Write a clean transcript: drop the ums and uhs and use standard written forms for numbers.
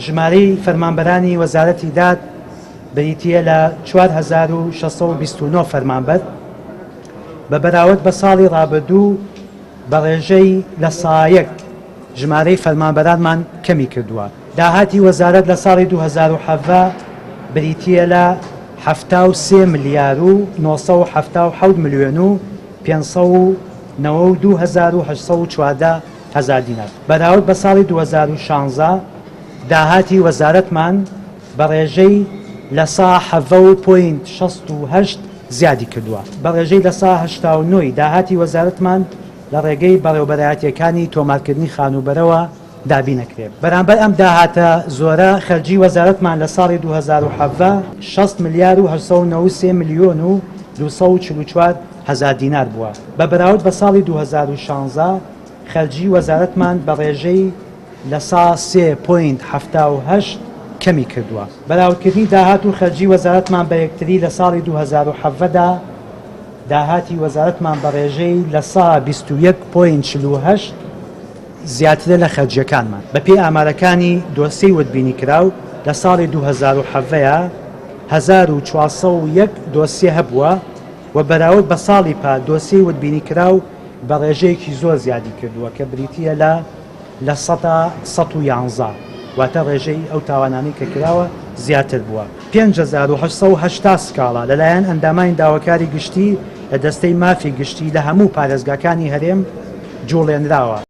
ژمارەی فەرمانبەرانی وەزارەتی داد بریتیە لە 4629 فەرمانبەر بە بەراورد بە ساڵی ڕابردوو بە ڕێژەی لە سایەک ژمارەی فەرمانبەرانمان کەمی کردووە. داهاتی وەزارەت لە ساڵی 2017 بریتیە لە 73 ملیار و 977 ملیۆن و 592,814 دینار. بەراورد بە ساڵی 2016 داهاتی وەزارەتمان بە ڕێژەی لە 7.68 زیادی کردووە. بە ڕێژەی لە 1970 داهاتی وەزارەتمان لە ڕێگەی بەڕێوەبەرایەتیەکانی تۆمارکردنی خانوبەرەوە دابین نەکرێت. بەرامبەر ئەم داهاتە زۆرە خەرجی وەزارەتمان لە ساڵی 2017 6 ملیار و 893 ملیۆن و 244,000 دینار بووە. بە بەراورد بە ساڵی 2016 خەرجی وەزارەتمان بە ڕێژەی لە 3.78 کەمی کردووە. بەراوردکردنی داهات و خەرجی وەزارەتمان بە یەکتری لە ساڵی 2017دا داهاتی وەزارەتمان بە ڕێژەی لە 121.48 زیاترە لە خەرجیەکانمان. بە پێی ئامارەکانی دۆسیەی وتبینی کراو لە ساڵی 2017 1401 دۆسیە هەبووە و بەراورد بە ساڵی پا دۆسیەی وتبینی کراو بە ڕێژەیەکی زۆر زیادی کردووە کە بریتیە لە 111 واتە ڕێژەی ئەو تاوانانەی کە کراوە زیاتر بووە. 5880 سکاڵا لەلایەن ئەندامانی داواکاری گشتی لە دەستەی مافی گشتی لە هەموو پارێزگاکانی هەرێم جوڵێنراوە.